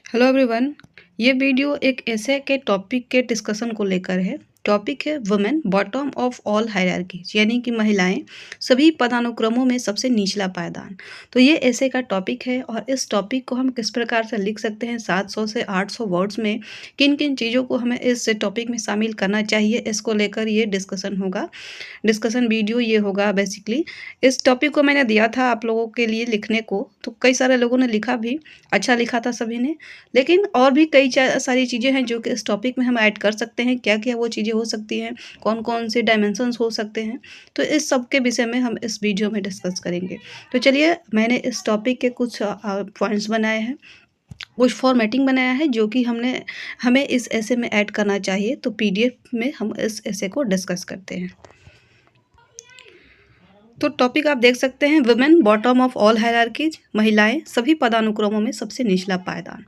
Hello everyone. ये video एक ऐसे के टॉपिक के डिस्कशन को लेकर है। टॉपिक है women bottom of all hierarchies, यानी कि महिलाएं सभी पदानुक्रमों में सबसे निचला पायदान। तो ये ऐसे का टॉपिक है और इस टॉपिक को हम किस प्रकार से लिख सकते हैं 700 से 800 वर्ड्स में, किन किन चीज़ों को हमें इस टॉपिक में शामिल करना चाहिए, इसको लेकर ये डिस्कशन होगा। डिस्कशन वीडियो ये होगा बेसिकली। इस टॉपिक को मैंने दिया था आप लोगों के लिए लिखने को, तो कई सारे लोगों ने लिखा भी, अच्छा लिखा था सभी ने। लेकिन और भी कई सारी चीज़ें हैं जो कि इस टॉपिक में हम ऐड कर सकते हैं। क्या क्या वो चीज़ें हो सकती हैं, कौन कौन से डायमेंशंस हो सकते हैं, तो इस सब के विषय में हम इस वीडियो में डिस्कस करेंगे। तो चलिए, मैंने इस टॉपिक के कुछ पॉइंट्स बनाए हैं, कुछ फॉर्मेटिंग बनाया है जो कि हमें इस ऐसे में ऐड करना चाहिए। तो पीडीएफ में हम इस ऐसे को डिस्कस करते हैं। तो टॉपिक आप देख सकते हैं, women bottom of all hierarchies, महिलाएं सभी पदानुक्रमों में सबसे निचला पायदान।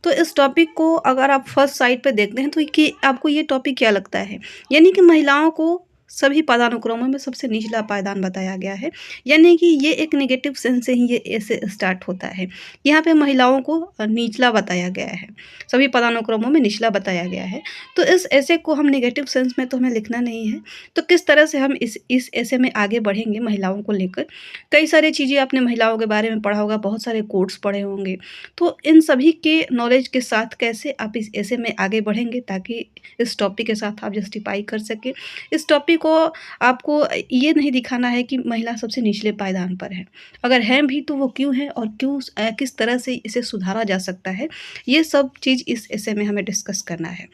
तो इस टॉपिक को अगर आप फर्स्ट साइड पे देखते हैं तो कि आपको ये टॉपिक क्या लगता है, यानी कि महिलाओं को सभी पदानुक्रमों में सबसे निचला पायदान बताया गया है, यानी कि ये एक नेगेटिव सेंस से ही ये ऐसे स्टार्ट होता है। यहाँ पे महिलाओं को निचला बताया गया है, सभी पदानुक्रमों में निचला बताया गया है। तो इस ऐसे को हम नेगेटिव सेंस में तो हमें लिखना नहीं है। तो किस तरह से हम इस ऐसे में आगे बढ़ेंगे महिलाओं को लेकर। कई सारी चीज़ें आपने महिलाओं के बारे में पढ़ा होगा, बहुत सारे कोट्स पढ़े होंगे। तो इन सभी के नॉलेज के साथ कैसे आप इस ऐसे में आगे बढ़ेंगे ताकि इस टॉपिक के साथ आप जस्टिफाई कर सकें। इस टॉपिक को आपको ये नहीं दिखाना है कि महिला सबसे निचले पायदान पर है, अगर हैं भी तो वो क्यों है और किस तरह से इसे सुधारा जा सकता है, ये सब चीज़ इस ऐसे में हमें डिस्कस करना है।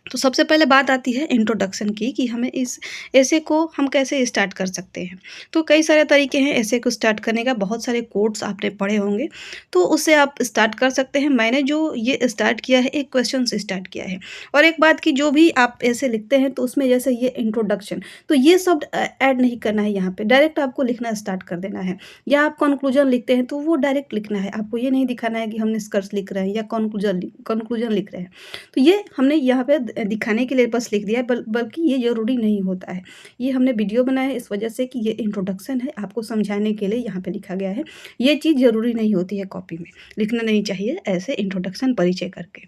तो सबसे पहले बात आती है इंट्रोडक्शन की, कि हमें इस ऐसे को हम कैसे स्टार्ट कर सकते हैं। तो कई सारे तरीके हैं ऐसे को स्टार्ट करने का, बहुत सारे कोट्स आपने पढ़े होंगे, तो उससे आप स्टार्ट कर सकते हैं। मैंने जो ये स्टार्ट किया है, एक क्वेश्चन से स्टार्ट किया है। और एक बात कि जो भी आप ऐसे लिखते हैं तो उसमें जैसे ये इंट्रोडक्शन, तो ये शब्द ऐड नहीं करना है, यहाँ पे डायरेक्ट आपको लिखना स्टार्ट कर देना है। या आप कंक्लूजन लिखते हैं तो वो डायरेक्ट लिखना है, आपको ये नहीं दिखाना है कि हम निष्कर्ष लिख रहे हैं या कंक्लूजन लिख रहे हैं। तो ये हमने यहाँ पे दिखाने के लिए बस लिख दिया है, बल्कि ये ज़रूरी नहीं होता है। ये हमने वीडियो बनाया है इस वजह से कि ये इंट्रोडक्शन है, आपको समझाने के लिए यहाँ पे लिखा गया है। ये चीज़ ज़रूरी नहीं होती है, कॉपी में लिखना नहीं चाहिए ऐसे इंट्रोडक्शन परिचय करके।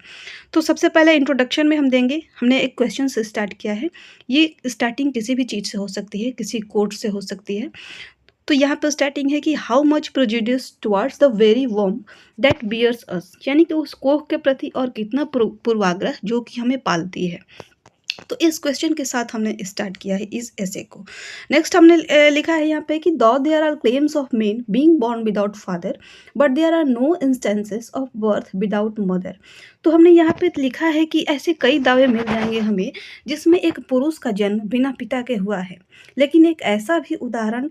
तो सबसे पहले इंट्रोडक्शन में हम देंगे, हमने एक क्वेश्चन से स्टार्ट किया है। ये स्टार्टिंग किसी भी चीज़ से हो सकती है, किसी कोट से हो सकती है। तो यहाँ पर स्टार्टिंग है कि how much prejudice towards the very वॉर्म दैट बियर्स अस, यानी कि उस कोख के प्रति और कितना पूर्वाग्रह जो कि हमें पालती है। तो इस क्वेश्चन के साथ हमने स्टार्ट किया है इस ऐसे को। नेक्स्ट हमने लिखा है यहाँ पे कि though there are claims of men being born without father but there are no instances of birth without mother. तो हमने यहाँ पे लिखा है कि ऐसे कई दावे मिल जाएंगे हमें जिसमें एक पुरुष का जन्म बिना पिता के हुआ है, लेकिन एक ऐसा भी उदाहरण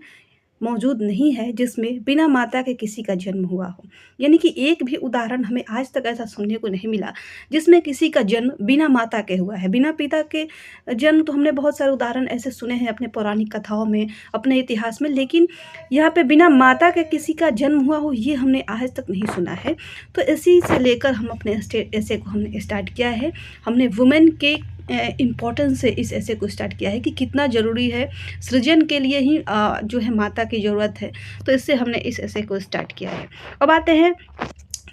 मौजूद नहीं है जिसमें बिना माता के किसी का जन्म हुआ हो। यानी कि एक भी उदाहरण हमें आज तक ऐसा सुनने को नहीं मिला जिसमें किसी का जन्म बिना माता के हुआ है। बिना पिता के जन्म तो हमने बहुत सारे उदाहरण ऐसे सुने हैं अपने पौराणिक कथाओं में, अपने इतिहास में, लेकिन यहाँ पे बिना माता के किसी का जन्म हुआ हो ये हमने आज तक नहीं सुना है। तो इसी से लेकर हम अपने ऐसे को हमने स्टार्ट किया है। हमने वुमेन के इम्पोर्टेंस से इस ऐसे को स्टार्ट किया है कि कितना ज़रूरी है, सृजन के लिए ही जो है माता की ज़रूरत है। तो इससे हमने इस ऐसे को स्टार्ट किया है। अब आते हैं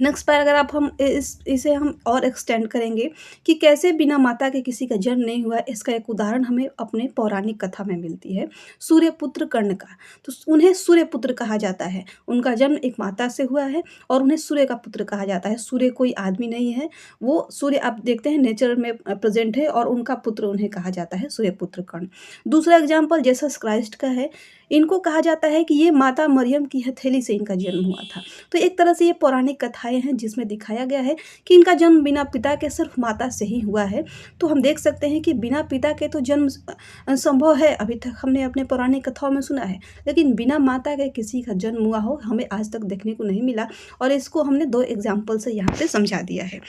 नेक्स्ट पर, अगर आप हम इसे हम और एक्सटेंड करेंगे कि कैसे बिना माता के किसी का जन्म नहीं हुआ, इसका एक उदाहरण हमें अपने पौराणिक कथा में मिलती है, सूर्यपुत्र कर्ण का। तो उन्हें सूर्यपुत्र कहा जाता है, उनका जन्म एक माता से हुआ है और उन्हें सूर्य का पुत्र कहा जाता है। सूर्य कोई आदमी नहीं है, वो सूर्य आप देखते हैं नेचर में प्रेजेंट है, और उनका पुत्र उन्हें कहा जाता है सूर्यपुत्र कर्ण। दूसरा एग्जाम्पल जीसस क्राइस्ट का है, इनको कहा जाता है कि ये माता मरियम की हथेली से इनका जन्म हुआ था। तो एक तरह से ये पौराणिक कथाएं हैं जिसमें दिखाया गया है कि इनका जन्म बिना पिता के सिर्फ माता से ही हुआ है। तो हम देख सकते हैं कि बिना पिता के तो जन्म संभव है, अभी तक हमने अपने पौराणिक कथाओं में सुना है, लेकिन बिना माता के किसी का जन्म हुआ हो हमें आज तक देखने को नहीं मिला, और इसको हमने 2 एग्जाम्पल से यहाँ पे समझा दिया है।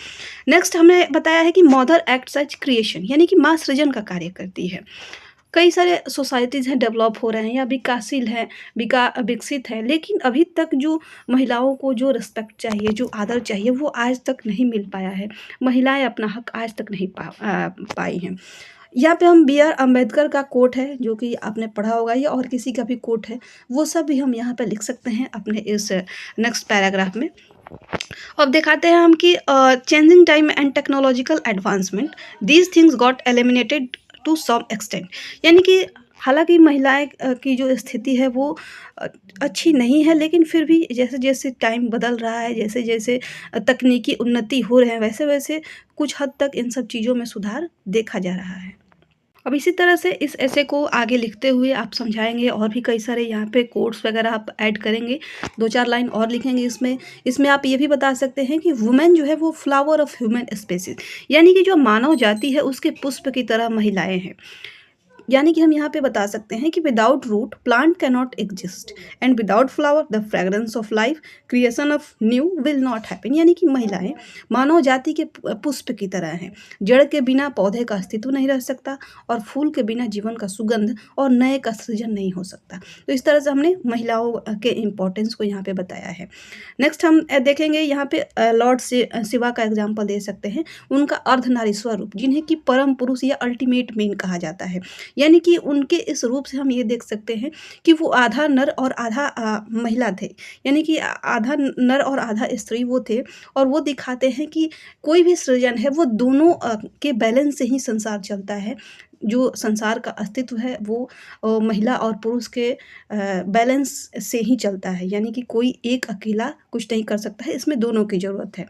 नेक्स्ट हमने बताया है कि मदर एक्ट्स एज क्रिएशन, यानी कि माँ सृजन का कार्य करती है। कई सारे सोसाइटीज़ हैं डेवलप हो रहे हैं या विकासशील हैं, विकसित हैं, लेकिन अभी तक जो महिलाओं को जो रिस्पेक्ट चाहिए, जो आदर चाहिए, वो आज तक नहीं मिल पाया है। महिलाएं अपना हक आज तक नहीं पाई हैं। यहाँ पे हम बी.आर. अम्बेडकर का कोट है जो कि आपने पढ़ा होगा या और किसी का भी कोट है, वो सब भी हम यहाँ पे लिख सकते हैं अपने इस नेक्स्ट पैराग्राफ में। अब दिखाते हैं हम कि changing time and technological advancement these things got eliminated to some extent. यानी कि हालांकि महिलाएं की जो स्थिति है वो अ, अच्छी नहीं है, लेकिन फिर भी जैसे जैसे टाइम बदल रहा है, जैसे जैसे तकनीकी उन्नति हो रहे हैं, वैसे वैसे कुछ हद तक इन सब चीज़ों में सुधार देखा जा रहा है। अब इसी तरह से इस ऐसे को आगे लिखते हुए आप समझाएँगे और भी कई सारे यहाँ पे कोट्स वगैरह आप ऐड करेंगे, 2-4 लाइन और लिखेंगे इसमें। इसमें आप ये भी बता सकते हैं कि वुमेन जो है वो फ्लावर ऑफ ह्यूमन स्पेसिस, यानी कि जो मानव जाति है उसके पुष्प की तरह महिलाएँ हैं। यानी कि हम यहाँ पे बता सकते हैं कि without root plant can not exist and without flower the fragrance of life creation of new will not happen. यानी कि महिलाएं मानव जाति के पुष्प की तरह हैं, जड़ के बिना पौधे का अस्तित्व नहीं रह सकता और फूल के बिना जीवन का सुगंध और नए का सृजन नहीं हो सकता। तो इस तरह से हमने महिलाओं के इम्पोर्टेंस को यहाँ पे बताया है। नेक्स्ट हम देखेंगे यहाँ पे लॉर्ड शिवा का एग्जाम्पल दे सकते हैं। उनका अर्धनारीश्वर रूप, जिन्हें कि परम पुरुष या अल्टीमेट मेन कहा जाता है, यानी कि उनके इस रूप से हम ये देख सकते हैं कि वो आधा नर और आधा महिला थे, यानी कि आधा नर और आधा स्त्री वो थे। और वो दिखाते हैं कि कोई भी सृजन है वो दोनों के बैलेंस से ही संसार चलता है। जो संसार का अस्तित्व है वो महिला और पुरुष के बैलेंस से ही चलता है, यानी कि कोई एक अकेला कुछ नहीं कर सकता है, इसमें दोनों की ज़रूरत है।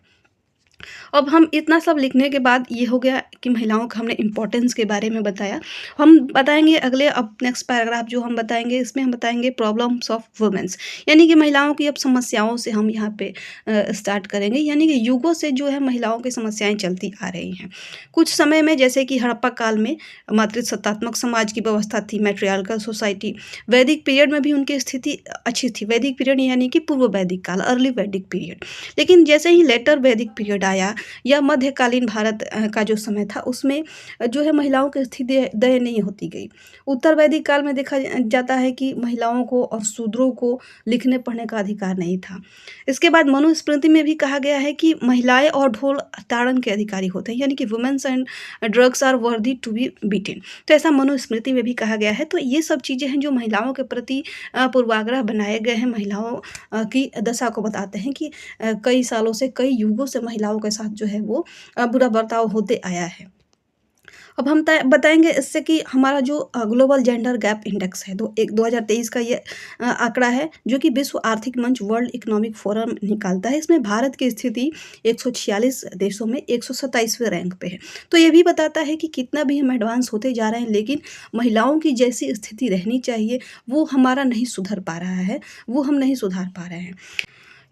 अब हम इतना सब लिखने के बाद ये हो गया कि महिलाओं का हमने इम्पोर्टेंस के बारे में बताया। हम बताएँगे अगले, अब नेक्स्ट पैराग्राफ जो हम बताएँगे इसमें हम बताएँगे प्रॉब्लम्स ऑफ वुमेन्स, यानी कि महिलाओं की अब समस्याओं से हम यहाँ पे स्टार्ट करेंगे। यानी कि युगों से जो है महिलाओं की समस्याएँ चलती आ रही हैं। कुछ समय में जैसे कि हड़प्पा काल में मातृसत्तात्मक समाज की व्यवस्था थी, मैट्रियार्कल सोसाइटी। वैदिक पीरियड में भी उनकी स्थिति अच्छी थी। वैदिक पीरियड यानी कि पूर्व वैदिक काल, अर्ली वैदिक पीरियड। लेकिन जैसे ही लेटर वैदिक पीरियड आया या मध्यकालीन भारत का जो समय था उसमें जो है महिलाओं की स्थिति दयनीय होती गई। उत्तर वैदिक काल में देखा जाता है कि महिलाओं को और शूद्रों को लिखने पढ़ने का अधिकार नहीं था। इसके बाद मनुस्मृति में भी कहा गया है कि महिलाएं और ढोल ताड़न के अधिकारी होते हैं, यानी कि women's and drums are worthy to be beaten. तो ऐसा मनुस्मृति में भी कहा गया है। तो ये सब चीज़ें हैं जो महिलाओं के प्रति पूर्वाग्रह बनाए गए हैं, महिलाओं की दशा को बताते हैं कि कई सालों से, कई युगों से महिलाओं के साथ जो है वो बुरा बर्ताव होते आया है। अब हम बताएँगे इससे कि हमारा जो ग्लोबल जेंडर गैप इंडेक्स है, 2023 का ये आंकड़ा है जो कि विश्व आर्थिक मंच वर्ल्ड इकोनॉमिक फोरम निकालता है। इसमें भारत की स्थिति 146 देशों में 127वें रैंक पे है। तो ये भी बताता है कि कितना भी हम एडवांस होते जा रहे हैं, लेकिन महिलाओं की जैसी स्थिति रहनी चाहिए वो हमारा नहीं सुधर पा रहा है, वो हम नहीं सुधार पा रहे हैं।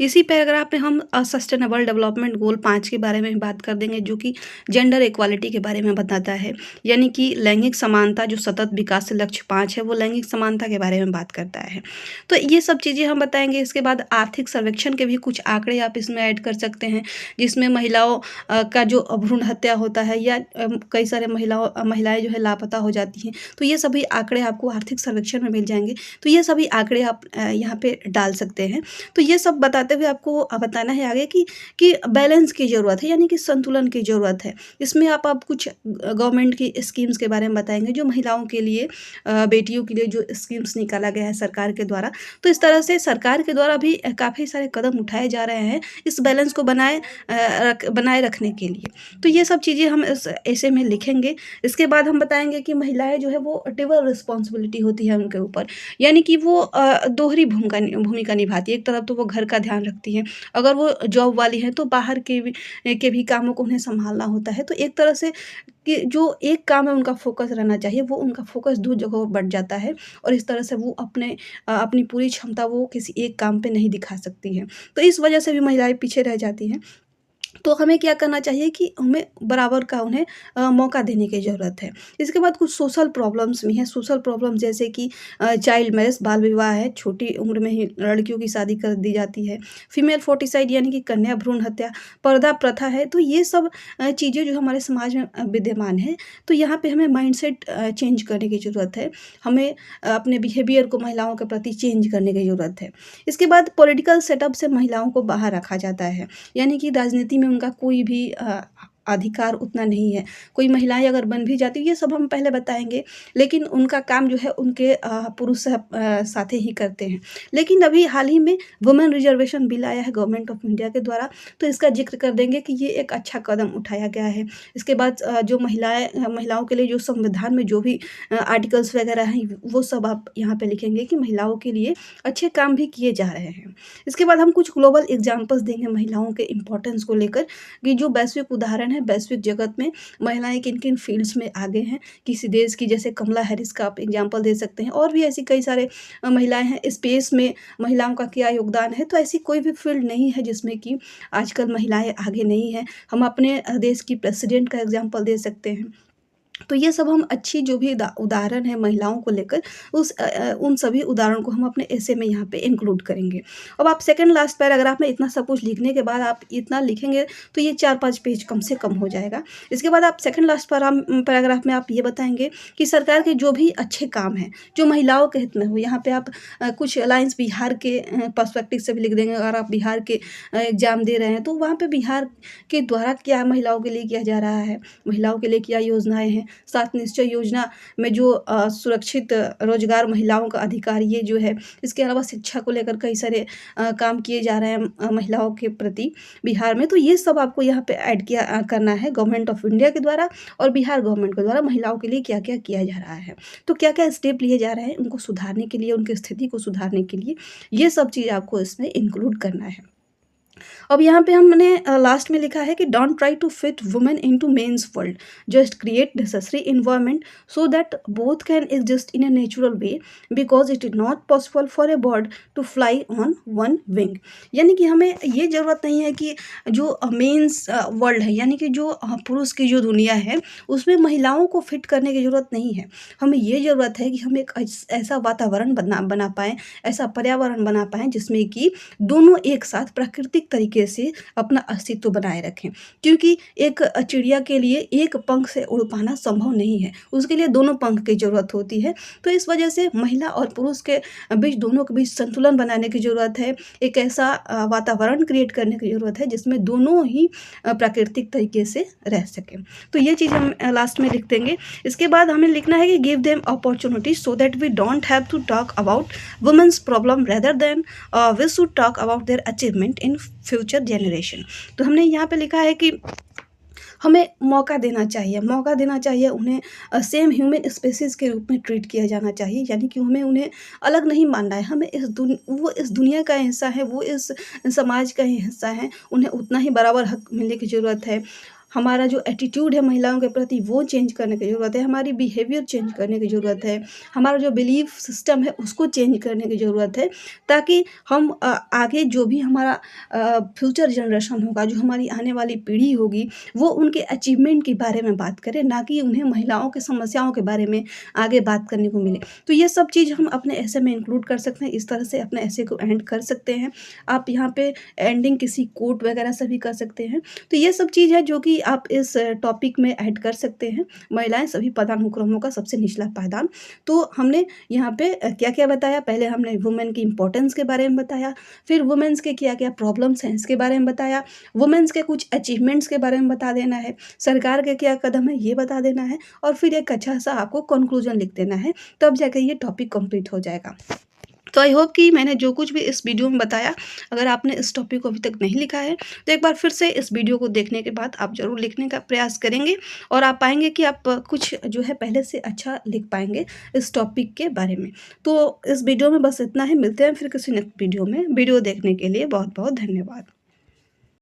इसी पैराग्राफ में हम सस्टेनेबल डेवलपमेंट गोल 5 के बारे में बात कर देंगे जो कि जेंडर इक्वालिटी के बारे में बताता है। यानी कि लैंगिक समानता, जो सतत विकास लक्ष्य 5 है वो लैंगिक समानता के बारे में बात करता है। तो ये सब चीज़ें हम बताएंगे। इसके बाद आर्थिक सर्वेक्षण के भी कुछ आंकड़े आप इसमें ऐड कर सकते हैं, जिसमें महिलाओं का जो भ्रूण हत्या होता है या कई सारे महिलाएं जो है लापता हो जाती हैं। तो ये सभी आंकड़े आपको आर्थिक सर्वेक्षण में मिल जाएंगे। तो ये सभी आंकड़े आप यहाँ पे डाल सकते हैं। तो ये सब बताते हुए आपको बताना है आगे कि बैलेंस की ज़रूरत है, यानी कि संतुलन की ज़रूरत है। इसमें आप कुछ गवर्नमेंट की स्कीम्स के बारे में बताएंगे जो महिलाओं के लिए, बेटियों के लिए जो स्कीम्स निकाला गया है सरकार के द्वारा। तो इस तरह से सरकार के द्वारा भी काफ़ी सारे कदम उठाए जा रहे हैं इस बैलेंस को बनाए रखने के लिए। तो ये सब चीज़ें हम इस ऐसे में लिखेंगे। इसके बाद हम बताएंगे कि महिलाएं जो है वो डबल रिस्पॉन्सिबिलिटी होती है उनके ऊपर, यानी कि वो दोहरी भूमिका निभाती है। एक तरफ तो वो घर का ध्यान रखती हैं, अगर वो जॉब वाली हैं तो बाहर के भी कामों को उन्हें संभालना होता है। तो एक तरह से कि जो एक काम है उनका फोकस रहना चाहिए, वो उनका फोकस 2 जगहों पर बढ़ जाता है और इस तरह से वो अपनी पूरी क्षमता वो किसी एक काम पे नहीं दिखा सकती हैं। तो इस वजह से भी महिलाएं पीछे रह जाती हैं। तो हमें क्या करना चाहिए कि हमें बराबर का उन्हें मौका देने की ज़रूरत है। इसके बाद कुछ सोशल प्रॉब्लम्स भी हैं। सोशल प्रॉब्लम जैसे कि चाइल्ड मैरेज, बाल विवाह है, छोटी उम्र में ही लड़कियों की शादी कर दी जाती है। फीमेल फोर्टिसाइड यानी कि कन्या भ्रूण हत्या, पर्दा प्रथा है। तो ये सब चीज़ें जो हमारे समाज में विद्यमान है। तो यहाँ पे हमें माइंडसेट चेंज करने की ज़रूरत है। हमें अपने बिहेवियर को महिलाओं के प्रति चेंज करने की ज़रूरत है। इसके बाद पॉलिटिकल सेटअप से महिलाओं को बाहर रखा जाता है, यानी कि राजनीति में उनका कोई भी अधिकार उतना नहीं है। कोई महिलाएँ अगर बन भी जाती हैं, ये सब हम पहले बताएँगे, लेकिन उनका काम जो है उनके पुरुष साथी ही करते हैं। लेकिन अभी हाल ही में वुमेन रिज़र्वेशन बिल आया है गवर्नमेंट ऑफ इंडिया के द्वारा, तो इसका ज़िक्र कर देंगे कि ये एक अच्छा कदम उठाया गया है। इसके बाद जो महिलाओं के लिए जो संविधान में जो भी आर्टिकल्स वगैरह हैं, वो सब आप यहाँ पे लिखेंगे कि महिलाओं के लिए अच्छे काम भी किए जा रहे हैं। इसके बाद हम कुछ ग्लोबल एग्ज़ाम्पल्स देंगे महिलाओं के इम्पोर्टेंस को लेकर, कि जो वैश्विक उदाहरण है, वैश्विक जगत में महिलाएँ किन-किन फ़ील्ड्स में आगे हैं। किसी देश की जैसे कमला हैरिस का आप एग्ज़ाम्पल दे सकते हैं, और भी ऐसी कई सारे महिलाएँ हैं। स्पेस में महिलाओं का क्या योगदान है, तो ऐसी कोई भी फ़ील्ड नहीं है जिसमें कि आजकल महिलाएँ आगे नहीं हैं। हम अपने देश की प्रेसिडेंट का एग्ज़ाम्पल दे सकते हैं। तो ये सब हम अच्छी जो भी उदाहरण है महिलाओं को लेकर, उन सभी उदाहरणों को हम अपने एसे में यहाँ पे इंक्लूड करेंगे। अब आप सेकंड लास्ट पैराग्राफ में इतना सब कुछ लिखने के बाद आप इतना लिखेंगे, तो ये 4-5 पेज कम से कम हो जाएगा। इसके बाद आप सेकंड लास्ट पैराग्राफ में आप ये बताएँगे कि सरकार के जो भी अच्छे काम हैं, जो महिलाओं के हित में हो, यहाँ पे आप कुछ लाइन्स बिहार के पर्सपेक्टिव से भी लिख देंगे। अगर आप बिहार के एग्ज़ाम दे रहे हैं, तो वहाँ पे बिहार के द्वारा क्या महिलाओं के लिए किया जा रहा है, महिलाओं के लिए क्या योजनाएँ हैं। सात निश्चय योजना में जो सुरक्षित रोजगार महिलाओं का अधिकार, ये जो है, इसके अलावा शिक्षा को लेकर कई सारे काम किए जा रहे हैं महिलाओं के प्रति बिहार में। तो ये सब आपको यहाँ पे ऐड करना है गवर्नमेंट ऑफ इंडिया के द्वारा और बिहार गवर्नमेंट के द्वारा महिलाओं के लिए क्या क्या किया जा रहा है, तो क्या क्या स्टेप लिए जा रहे हैं उनको सुधारने के लिए, उनकी स्थिति को सुधारने के लिए। ये सब चीज़ आपको इसमें इंक्लूड करना है। अब यहाँ पे हमने लास्ट में लिखा है कि don't try to fit women into men's world, just create necessary environment so that both can exist in a natural way, because it is not possible for a bird to fly on one wing. यानी कि हमें ये ज़रूरत नहीं है कि जो mains world है, यानी कि जो पुरुष की जो दुनिया है, उसमें महिलाओं को फिट करने की ज़रूरत नहीं है। हमें ये ज़रूरत है कि हम एक ऐसा वातावरण बना पाएँ, ऐसा पर्यावरण बना पाएँ जिसमें कि दोनों एक साथ प्राकृतिक तरीके से अपना अस्तित्व बनाए रखें। क्योंकि एक चिड़िया के लिए एक पंख से उड़ पाना संभव नहीं है, उसके लिए दोनों पंख की ज़रूरत होती है। तो इस वजह से महिला और पुरुष के बीच, दोनों के बीच संतुलन बनाने की ज़रूरत है। एक ऐसा वातावरण क्रिएट करने की ज़रूरत है जिसमें दोनों ही प्राकृतिक तरीके से रह सकें। तो ये चीज़ हम लास्ट में लिख देंगे। इसके बाद हमें लिखना है कि give them opportunity so that we don't have to talk about women's problem rather than we should talk about their achievement in future generation. तो हमने यहाँ पे लिखा है कि हमें मौका देना चाहिए उन्हें सेम ह्यूमन स्पीशीज़ के रूप में ट्रीट किया जाना चाहिए। यानी कि हमें उन्हें अलग नहीं मानना है। हमें वो इस दुनिया का हिस्सा है, वो इस समाज का ही हिस्सा है, उन्हें उतना ही बराबर हक मिलने की ज़रूरत है। हमारा जो एटीट्यूड है महिलाओं के प्रति, वो चेंज करने की ज़रूरत है। हमारी बिहेवियर चेंज करने की ज़रूरत है। हमारा जो बिलीफ सिस्टम है, उसको चेंज करने की ज़रूरत है, ताकि हम आगे जो भी हमारा फ्यूचर जनरेशन होगा, जो हमारी आने वाली पीढ़ी होगी, वो उनके अचीवमेंट के बारे में बात करे, ना कि उन्हें महिलाओं की समस्याओं के बारे में आगे बात करने को मिले। तो ये सब चीज़ हम अपने ऐसे में इंक्लूड कर सकते हैं। इस तरह से अपने ऐसे को एंड कर सकते हैं। आप यहाँ पे एंडिंग किसी कोट वगैरह से भी कर सकते हैं। तो ये सब चीज़ है जो कि आप इस टॉपिक में ऐड कर सकते हैं। महिलाएं सभी पदानुक्रमों का सबसे निचला पायदान। तो हमने यहाँ पे क्या-क्या बताया, पहले हमने वुमेन की इम्पोर्टेंस के बारे में बताया, फिर वुमेन्स के क्या-क्या प्रॉब्लम्स हैं इसके बारे में बताया, वुमेन्स के कुछ अचीवमेंट्स के बारे में बता देना है, सरकार के क्या कदम है ये बता देना है, और फिर एक अच्छा सा आपको कंक्लूजन लिख देना है, तब जाकर ये टॉपिक कंप्लीट हो जाएगा। तो आई होप कि मैंने जो कुछ भी इस वीडियो में बताया, अगर आपने इस टॉपिक को अभी तक नहीं लिखा है, तो एक बार फिर से इस वीडियो को देखने के बाद आप ज़रूर लिखने का प्रयास करेंगे, और आप पाएँगे कि आप कुछ जो है पहले से अच्छा लिख पाएँगे इस टॉपिक के बारे में। तो इस वीडियो में बस इतना ही, मिलते हैं फिर किसी नेक्स्ट वीडियो में। वीडियो देखने के लिए बहुत-बहुत धन्यवाद।